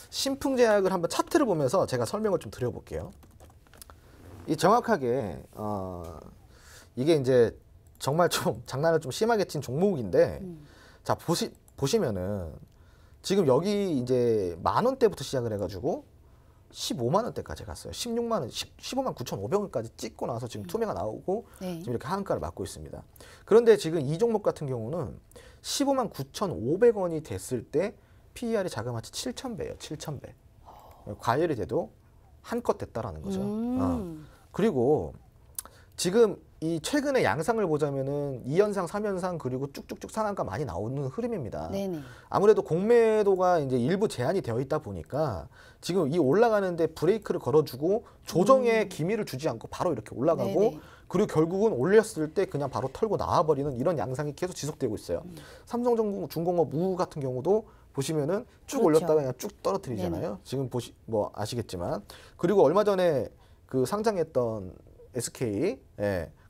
신풍제약을 한번 차트를 보면서 제가 설명을 좀 드려볼게요. 이 정확하게 이게 이제 정말 좀 장난을 좀 심하게 친 종목인데 자 보시면은 지금 여기 이제 10,000원대부터 시작을 해가지고 15만 원대까지 갔어요. 16만 원, 15만 9,500원까지 찍고 나서 지금 투매가 나오고 네. 지금 이렇게 하한가를 맞고 있습니다. 그런데 지금 이 종목 같은 경우는 15만 9,500원이 됐을 때 PER이 자그마치 7,000배예요. 7,000배. 과열이 돼도 한껏 됐다라는 거죠. 그리고 지금 이 최근에 양상을 보자면은 2연상, 3연상 그리고 쭉쭉쭉 상한가 많이 나오는 흐름입니다. 네네. 아무래도 공매도가 이제 일부 제한이 되어 있다 보니까 지금 이 올라가는데 브레이크를 걸어주고 조정의 기미를 주지 않고 바로 이렇게 올라가고 네네. 그리고 결국은 올렸을 때 그냥 바로 털고 나와버리는 이런 양상이 계속 지속되고 있어요. 삼성중공업 우 같은 경우도 보시면은 쭉 그렇죠. 올렸다가 그냥 쭉 떨어뜨리잖아요. 네네. 지금 뭐 아시겠지만 그리고 얼마 전에 그 상장했던 SK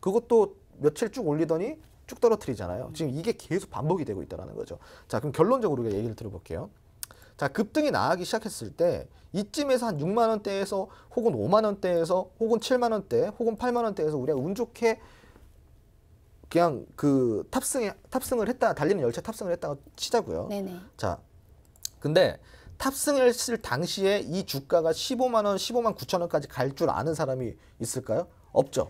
그것도 며칠 쭉 올리더니 쭉 떨어뜨리잖아요. 지금 이게 계속 반복이 되고 있다는 거죠. 자, 그럼 결론적으로 우리가 얘기를 들어볼게요. 자, 급등이 나가기 시작했을 때 이쯤에서 한 6만 원대에서 혹은 5만 원대에서 혹은 7만 원대 혹은 8만 원대에서 우리가 운 좋게 그냥 그 탑승을 했다, 달리는 열차 탑승을 했다가 치자고요. 네네. 자, 근데 탑승했을 당시에 이 주가가 15만 원, 15만 9천 원까지 갈 줄 아는 사람이 있을까요? 없죠.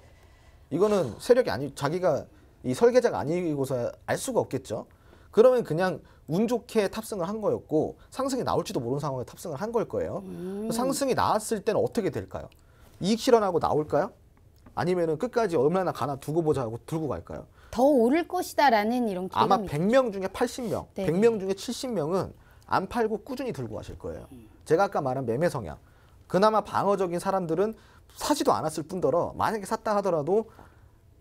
이거는 세력이 아니, 자기가 이 설계자가 아니고서 알 수가 없겠죠. 그러면 그냥 운 좋게 탑승을 한 거였고 상승이 나올지도 모르는 상황에 탑승을 한 걸 거예요. 상승이 나왔을 때는 어떻게 될까요? 이익 실현하고 나올까요? 아니면은 끝까지 얼마나 가나 두고 보자 하고 들고 갈까요? 더 오를 것이다라는 이런 기대감이 아마 100명 중에 80명, 네. 100명 중에 70명은 안 팔고 꾸준히 들고 가실 거예요. 제가 아까 말한 매매 성향. 그나마 방어적인 사람들은 사지도 않았을 뿐더러 만약에 샀다 하더라도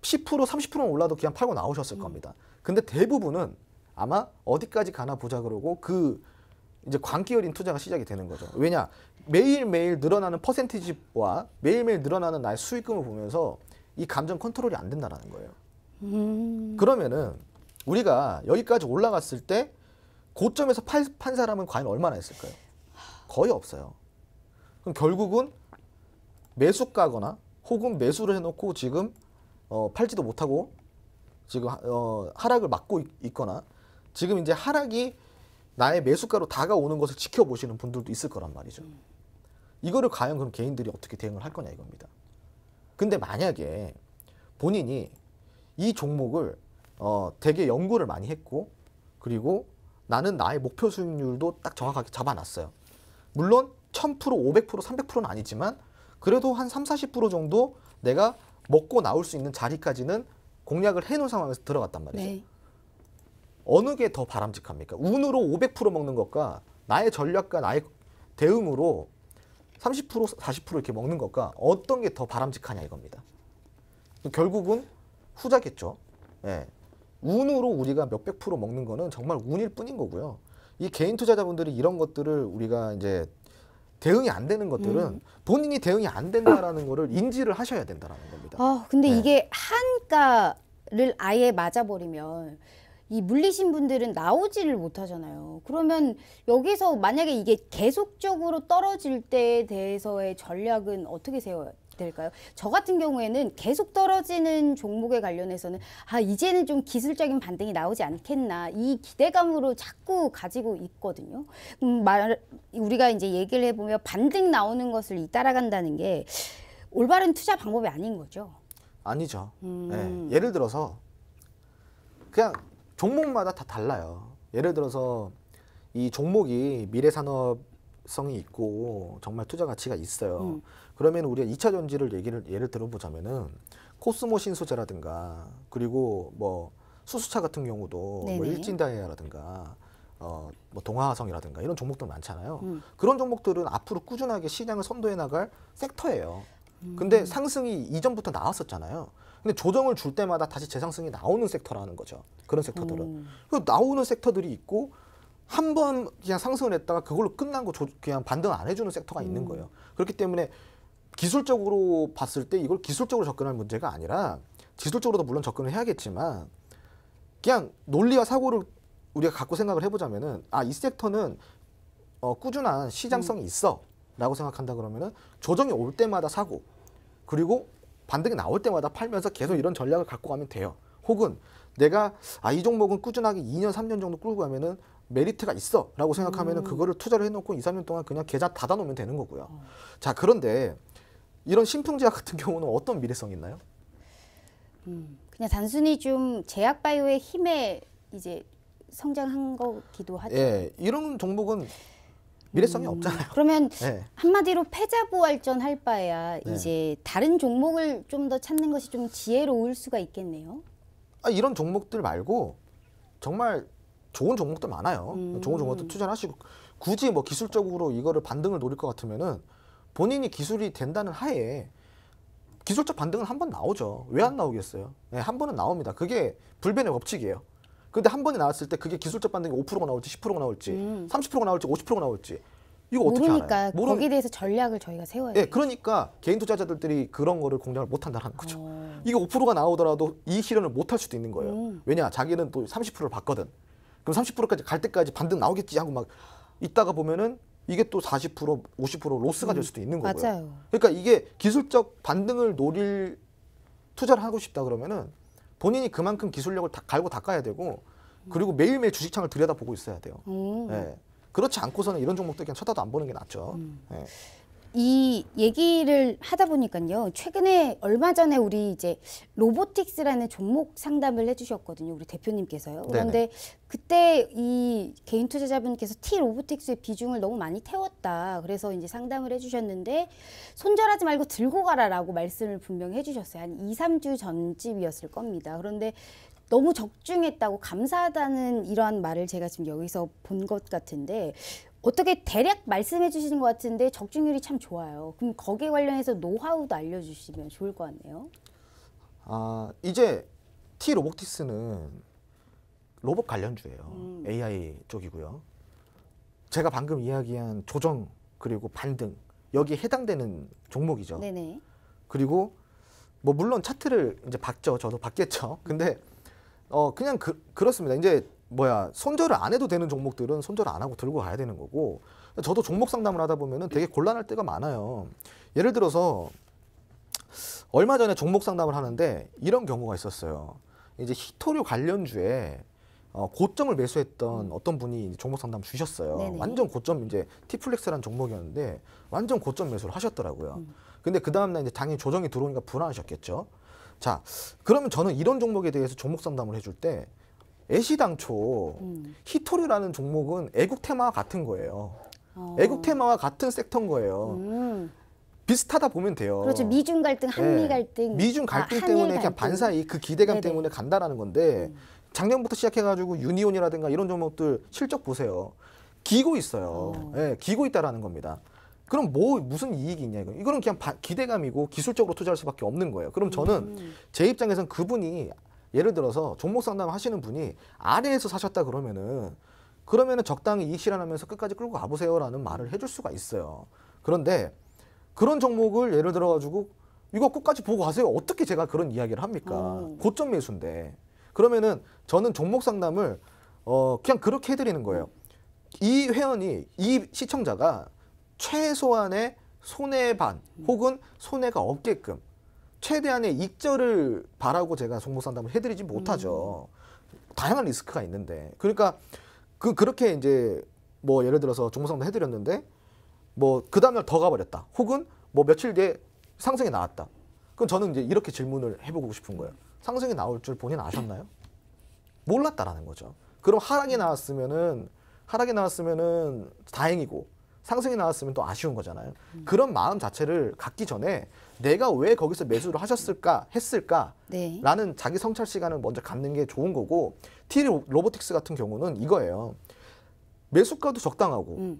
10% 30%는 올라도 그냥 팔고 나오셨을 겁니다. 근데 대부분은 아마 어디까지 가나 보자 그러고 그 이제 광기 어린 투자가 시작이 되는 거죠. 왜냐? 매일매일 늘어나는 퍼센티지와 매일매일 늘어나는 나의 수익금을 보면서 이 감정 컨트롤이 안 된다는 거예요. 그러면은 우리가 여기까지 올라갔을 때 고점에서 판 사람은 과연 얼마나 있을까요? 거의 없어요. 그럼 결국은 매수가거나 혹은 매수를 해놓고 지금 팔지도 못하고 지금 하락을 막고 있거나 지금 이제 하락이 나의 매수가로 다가오는 것을 지켜보시는 분들도 있을 거란 말이죠. 이거를 과연 그럼 개인들이 어떻게 대응을 할 거냐 이겁니다. 근데 만약에 본인이 이 종목을 되게 연구를 많이 했고 그리고 나는 나의 목표 수익률도 딱 정확하게 잡아놨어요. 물론 1000%, 500%, 300%는 아니지만 그래도 한 30, 40% 정도 내가 먹고 나올 수 있는 자리까지는 공략을 해놓은 상황에서 들어갔단 말이죠. 네. 어느 게 더 바람직합니까? 운으로 500% 먹는 것과 나의 전략과 나의 대응으로 30%, 40% 이렇게 먹는 것과 어떤 게 더 바람직하냐 이겁니다. 결국은 후자겠죠. 예. 운으로 우리가 몇백 프로 먹는 거는 정말 운일 뿐인 거고요. 이 개인 투자자분들이 이런 것들을 우리가 이제 대응이 안 되는 것들은 본인이 대응이 안 된다라는 거를 인지를 하셔야 된다는 겁니다. 근데 네. 이게 한가를 아예 맞아버리면 이 물리신 분들은 나오지를 못하잖아요. 그러면 여기서 만약에 이게 계속적으로 떨어질 때에 대해서의 전략은 어떻게 세워야 될까요? 저 같은 경우에는 계속 떨어지는 종목에 관련해서는 이제는 좀 기술적인 반등이 나오지 않겠나 이 기대감으로 자꾸 가지고 있거든요. 우리가 이제 얘기를 해보면 반등 나오는 것을 따라간다는 게 올바른 투자 방법이 아닌 거죠. 아니죠. 네. 예를 들어서 그냥 종목마다 다 달라요. 예를 들어서 이 종목이 미래산업성이 있고 정말 투자 가치가 있어요. 그러면 우리가 2차 전지를 예를 들어보자면은 코스모 신소재라든가 그리고 뭐 수수차 같은 경우도 뭐 일진다이아라든가 뭐 동화화성이라든가 이런 종목들 많잖아요. 그런 종목들은 앞으로 꾸준하게 시장을 선도해 나갈 섹터예요. 근데 상승이 이전부터 나왔었잖아요. 근데 조정을 줄 때마다 다시 재상승이 나오는 섹터라는 거죠. 그런 섹터들은. 그 나오는 섹터들이 있고 한 번 그냥 상승을 했다가 그걸로 끝난 거 그냥 반등 안 해주는 섹터가 있는 거예요. 그렇기 때문에 기술적으로 봤을 때 이걸 기술적으로 접근할 문제가 아니라 지술적으로도 물론 접근을 해야겠지만 그냥 논리와 사고를 우리가 갖고 생각을 해보자면은 이 섹터는 꾸준한 시장성이 있어라고 생각한다 그러면은 조정이 올 때마다 사고 그리고 반등이 나올 때마다 팔면서 계속 이런 전략을 갖고 가면 돼요. 혹은 내가 이 종목은 꾸준하게 2년, 3년 정도 끌고 가면은 메리트가 있어라고 생각하면은 그거를 투자를 해놓고 2, 3년 동안 그냥 계좌 닫아놓으면 되는 거고요. 자, 그런데 이런 신풍제약 같은 경우는 어떤 미래성이 있나요? 그냥 단순히 좀 제약바이오의 힘에 이제 성장한 거기도 하죠. 예, 이런 종목은 미래성이 없잖아요. 그러면 예. 한마디로 패자부활전 할 바에야 네. 이제 다른 종목을 좀 더 찾는 것이 좀 지혜로울 수가 있겠네요. 이런 종목들 말고 정말 좋은 종목들 많아요. 좋은 종목들 투자를 하시고 굳이 뭐 기술적으로 이거를 반등을 노릴 것 같으면은 본인이 기술이 된다는 하에 기술적 반등은 한 번 나오죠. 왜 안 나오겠어요? 네, 한 번은 나옵니다. 그게 불변의 법칙이에요. 근데 한 번이 나왔을 때 그게 기술적 반등이 5%가 나올지 10%가 나올지 30%가 나올지 50%가 나올지 이거 어떻게 모르니까 알아요? 거기에 대해서 전략을 저희가 세워야 돼요. 예, 그러니까 개인 투자자들이 그런 거를 공략을 못 한다는 거죠. 이게 5%가 나오더라도 이 실현을 못 할 수도 있는 거예요. 왜냐? 자기는 또 30%를 봤거든. 그럼 30%까지 갈 때까지 반등 나오겠지 하고 막 있다가 보면은 이게 또 40%, 50% 로스가 될 수도 있는 거고요. 맞아요. 그러니까 이게 기술적 반등을 노릴 투자를 하고 싶다 그러면은 본인이 그만큼 기술력을 다 갈고 닦아야 되고 그리고 매일매일 주식창을 들여다보고 있어야 돼요. 예. 그렇지 않고서는 이런 종목들 그냥 쳐다도 안 보는 게 낫죠. 예. 이 얘기를 하다 보니까요. 최근에 얼마 전에 우리 이제 로보틱스라는 종목 상담을 해주셨거든요. 우리 대표님께서요. 그런데 그때 이 개인 투자자분께서 T 로보틱스의 비중을 너무 많이 태웠다. 그래서 이제 상담을 해주셨는데 손절하지 말고 들고 가라라고 말씀을 분명히 해주셨어요. 한 2, 3주 전쯤이었을 겁니다. 그런데 너무 적중했다고 감사하다는 이러한 말을 제가 지금 여기서 본 것 같은데 어떻게 대략 말씀해 주시는 것 같은데 적중률이 참 좋아요. 그럼 거기에 관련해서 노하우도 알려주시면 좋을 것 같네요. 이제 T 로보틱스는 로봇 관련주예요. AI 쪽이고요. 제가 방금 이야기한 조정 그리고 반등 여기에 해당되는 종목이죠. 네네. 그리고 뭐 물론 차트를 이제 봤죠. 저도 봤겠죠. 근데 그냥 그렇습니다. 이제 손절을 안 해도 되는 종목들은 손절을 안 하고 들고 가야 되는 거고 저도 종목 상담을 하다 보면은 되게 곤란할 때가 많아요. 예를 들어서 얼마 전에 종목 상담을 하는데 이런 경우가 있었어요. 이제 히토류 관련주에 고점을 매수했던 어떤 분이 종목 상담 주셨어요. 네네. 완전 고점 이제 티플렉스라는 종목이었는데 완전 고점 매수를 하셨더라고요. 근데 그 다음날 이제 당연히 조정이 들어오니까 불안하셨겠죠. 자, 그러면 저는 이런 종목에 대해서 종목 상담을 해줄 때 애시당초 히토류라는 종목은 애국 테마와 같은 거예요. 애국 테마와 같은 섹터인 거예요. 비슷하다 보면 돼요. 그렇죠. 미중 갈등, 한미 갈등. 미중 갈등 한일 때문에 그냥 갈등. 반사이 그 기대감 네네. 때문에 간다라는 건데 작년부터 시작해가지고 유니온이라든가 이런 종목들 실적 보세요. 기고 있어요. 예, 기고 있다라는 겁니다. 그럼 무슨 이익이 있냐 이거. 이거는 그냥 기대감이고 기술적으로 투자할 수밖에 없는 거예요. 그럼 저는 제 입장에선 그분이 예를 들어서 종목 상담 하시는 분이 아래에서 사셨다 그러면은 적당히 이익 실현하면서 끝까지 끌고 가보세요라는 말을 해줄 수가 있어요. 그런데 그런 종목을 예를 들어가지고 이거 끝까지 보고 가세요. 어떻게 제가 그런 이야기를 합니까? 고점 매수인데. 그러면은 저는 종목 상담을 그냥 그렇게 해드리는 거예요. 이 회원이 이 시청자가 최소한의 손해 반 혹은 손해가 없게끔 최대한의 익절을 바라고 제가 종목 상담을 해드리지 못하죠. 다양한 리스크가 있는데 그러니까 그렇게 이제 뭐 예를 들어서 종목 상담 해드렸는데 뭐 그 다음날 더 가버렸다. 혹은 뭐 며칠 뒤에 상승이 나왔다. 그럼 저는 이제 이렇게 질문을 해보고 싶은 거예요. 상승이 나올 줄 본인 아셨나요? 몰랐다라는 거죠. 그럼 하락이 나왔으면은 다행이고 상승이 나왔으면 또 아쉬운 거잖아요. 그런 마음 자체를 갖기 전에 내가 왜 거기서 매수를 했을까라는 네. 자기 성찰 시간을 먼저 갖는 게 좋은 거고 T 로보틱스 같은 경우는 이거예요. 매수가도 적당하고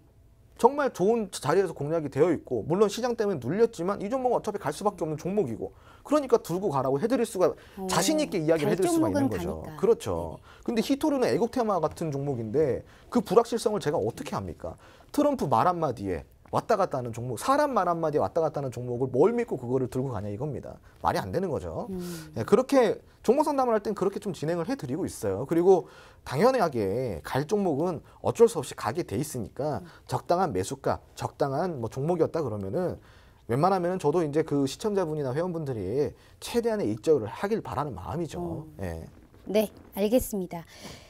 정말 좋은 자리에서 공략이 되어 있고 물론 시장 때문에 눌렸지만 이 종목은 어차피 갈 수밖에 없는 종목이고 그러니까 들고 가라고 해드릴 수가 자신 있게 이야기를 해드릴 수가 있는 거죠. 가니까. 그렇죠. 근데 히토류는 애국 테마 같은 종목인데 그 불확실성을 제가 어떻게 합니까? 트럼프 말 한마디에 왔다 갔다 하는 종목, 사람 말 한마디에 왔다 갔다 하는 종목을 뭘 믿고 그거를 들고 가냐 이겁니다. 말이 안 되는 거죠. 예, 그렇게 종목 상담을 할 땐 그렇게 좀 진행을 해드리고 있어요. 그리고 당연하게 갈 종목은 어쩔 수 없이 가게 돼 있으니까 적당한 매수가, 적당한 뭐 종목이었다 그러면은 웬만하면 저도 이제 그 시청자분이나 회원분들이 최대한의 입적을 하길 바라는 마음이죠. 예. 네, 알겠습니다.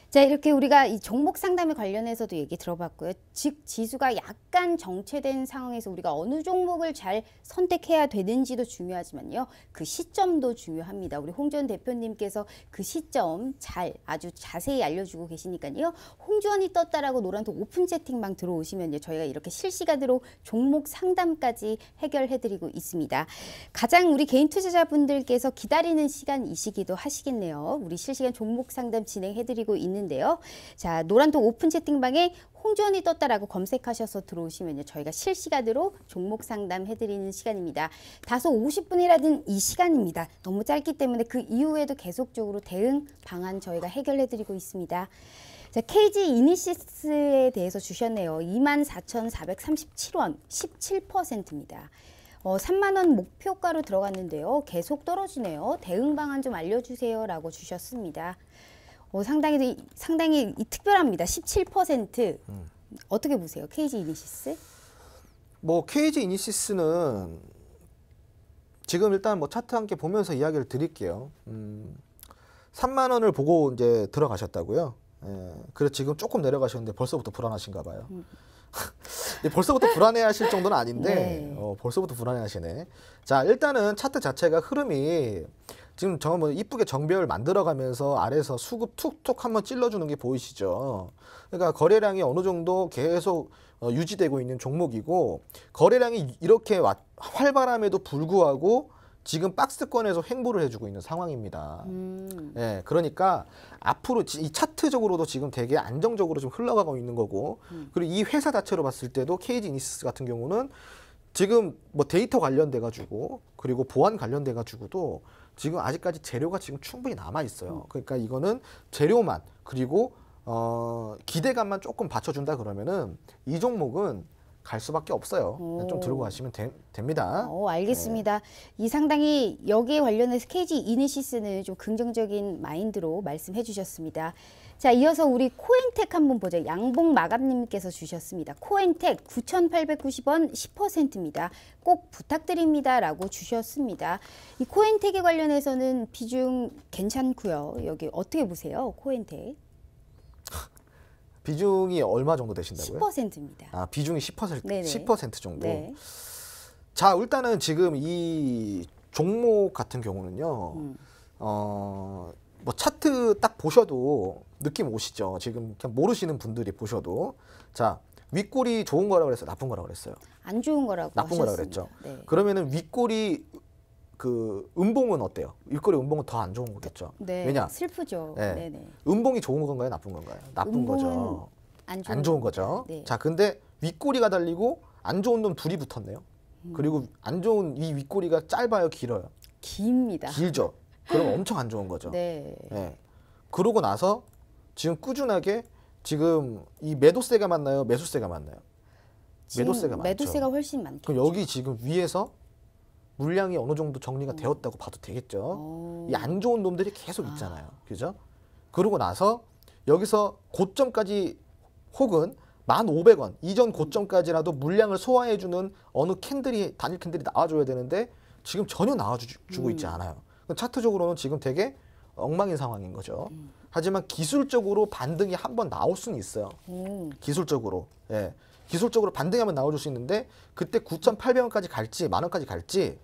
자, 이렇게 우리가 이 종목 상담에 관련해서도 얘기 들어봤고요. 즉 지수가 약간 정체된 상황에서 우리가 어느 종목을 잘 선택해야 되는지도 중요하지만요. 그 시점도 중요합니다. 우리 홍주원 대표님께서 그 시점 아주 자세히 알려주고 계시니까요. 홍주원이 떴다라고 노란톡 오픈 채팅방 들어오시면요. 저희가 이렇게 실시간으로 종목 상담까지 해결해드리고 있습니다. 가장 우리 개인 투자자분들께서 기다리는 시간이시기도 하시겠네요. 우리 실시간 종목 상담 진행해드리고 있는데요. 자, 노란톡 오픈 채팅방에 홍주원이 떴다라고 검색하셔서 들어오시면요. 저희가 실시간으로 종목 상담 해드리는 시간입니다. 다소 50분이라는 이 시간입니다. 너무 짧기 때문에 그 이후에도 계속적으로 대응 방안 저희가 해결해드리고 있습니다. 자, KG 이니시스에 대해서 주셨네요. 24,437원, 17%입니다. 3만 원 목표가로 들어갔는데요. 계속 떨어지네요. 대응 방안 좀 알려주세요 라고 주셨습니다. 상당히 특별합니다. 17%. 어떻게 보세요? KG 이니시스? 뭐 KG 이니시스는 지금 일단 뭐 차트 함께 보면서 이야기를 드릴게요. 3만 원을 보고 이제 들어가셨다고요. 예, 그래서 지금 조금 내려가셨는데 벌써부터 불안하신가 봐요. 벌써부터 불안해하실 정도는 아닌데 네. 벌써부터 불안해하시네. 자, 일단은 차트 자체가 흐름이 지금 뭐 이쁘게 정배열 만들어가면서 아래에서 수급 툭툭 한번 찔러주는 게 보이시죠? 그러니까 거래량이 어느 정도 계속 유지되고 있는 종목이고 거래량이 이렇게 활발함에도 불구하고 지금 박스권에서 횡보를 해주고 있는 상황입니다. 예, 그러니까 앞으로 이 차트적으로도 지금 되게 안정적으로 좀 흘러가고 있는 거고 그리고 이 회사 자체로 봤을 때도 KG 이니시스 같은 경우는 지금 뭐 데이터 관련돼 가지고 그리고 보안 관련돼 가지고도 지금 아직까지 재료가 지금 충분히 남아 있어요. 그러니까 이거는 재료만 그리고 기대감만 조금 받쳐준다 그러면은 이 종목은 갈 수밖에 없어요. 좀 들고 가시면 됩니다. 알겠습니다. 이 상당히 여기에 관련해서 KG 이니시스는 좀 긍정적인 마인드로 말씀해 주셨습니다. 자, 이어서 우리 코엔텍 한번 보죠. 양봉 마감님께서 주셨습니다. 코엔텍 9,890원 10%입니다. 꼭 부탁드립니다 라고 주셨습니다. 이 코엔텍에 관련해서는 비중 괜찮고요. 여기 어떻게 보세요? 코엔텍. 비중이 얼마 정도 되신다고요? 10%입니다. 아, 비중이 10%, 네네. 10% 정도. 네. 자, 일단은 지금 이 종목 같은 경우는요. 뭐 차트 딱 보셔도 느낌 오시죠? 지금 그냥 모르시는 분들이 보셔도 자, 윗골이 좋은 거라고 그랬어요? 나쁜 거라고 그랬어요? 안 좋은 거라고 나쁜 거라고 하셨습니다. 그랬죠. 네. 그러면은 윗골이 그 음봉은 어때요? 윗골이 음봉은 더 안 좋은 거겠죠. 네. 왜냐? 슬프죠. 네. 네네. 음봉이 좋은 건가요? 나쁜 건가요? 나쁜 음봉은 거죠. 안 좋은 거죠. 네. 자, 근데 윗꼬리가 달리고 안 좋은 놈 둘이 붙었네요. 그리고 안 좋은 이 윗꼬리가 짧아요, 길어요? 깁니다. 길죠. 그럼 엄청 안 좋은 거죠. 네. 예. 그러고 나서 지금 꾸준하게 지금 이 매도세가 맞나요? 매수세가 맞나요? 매도세가 많죠. 매도세가 훨씬 많겠죠. 그럼 여기 지금 위에서 물량이 어느 정도 정리가 되었다고 봐도 되겠죠. 이 안 좋은 놈들이 계속 있잖아요. 그죠? 그러고 나서 여기서 고점까지 혹은 1,500원 이전 고점까지라도 물량을 소화해주는 어느 캔들이 단일 캔들이 나와줘야 되는데 지금 전혀 나와주고 있지 않아요. 차트적으로는 지금 되게 엉망인 상황인 거죠. 하지만 기술적으로 반등이 한번 나올 수는 있어요. 기술적으로. 예. 기술적으로 반등이 한번 나와줄 수 있는데 그때 9,800원까지 갈지 10,000원까지 갈지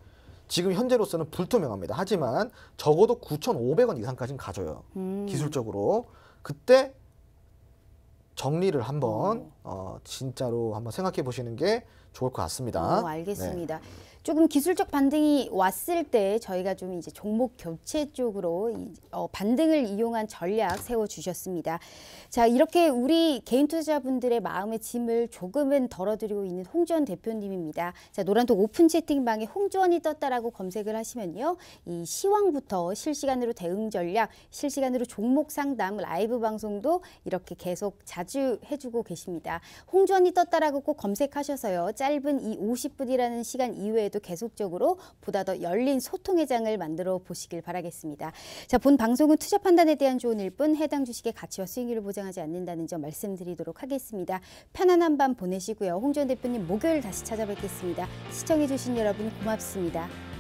지금 현재로서는 불투명합니다. 하지만 적어도 9,500원 이상까지는 가져요. 기술적으로. 그때 정리를 한번 진짜로 한번 생각해 보시는 게 좋을 것 같습니다. 알겠습니다. 조금 기술적 반등이 왔을 때 저희가 좀 이제 종목 교체 쪽으로 반등을 이용한 전략 세워주셨습니다. 자, 이렇게 우리 개인 투자자분들의 마음의 짐을 조금은 덜어드리고 있는 홍주원 대표님입니다. 자, 노란톡 오픈 채팅방에 홍주원이 떴다라고 검색을 하시면요. 이 시황부터 실시간으로 대응 전략, 실시간으로 종목 상담, 라이브 방송도 이렇게 계속 자주 해주고 계십니다. 있습니다. 홍주언니 떴다라고 꼭 검색하셔서요. 짧은 이 50분이라는 시간 이외에도 계속적으로 보다 더 열린 소통의 장을 만들어 보시길 바라겠습니다. 자, 본 방송은 투자 판단에 대한 조언일 뿐 해당 주식의 가치와 수익률을 보장하지 않는다는 점 말씀드리도록 하겠습니다. 편안한 밤 보내시고요. 홍주언 대표님 목요일 다시 찾아뵙겠습니다. 시청해주신 여러분 고맙습니다.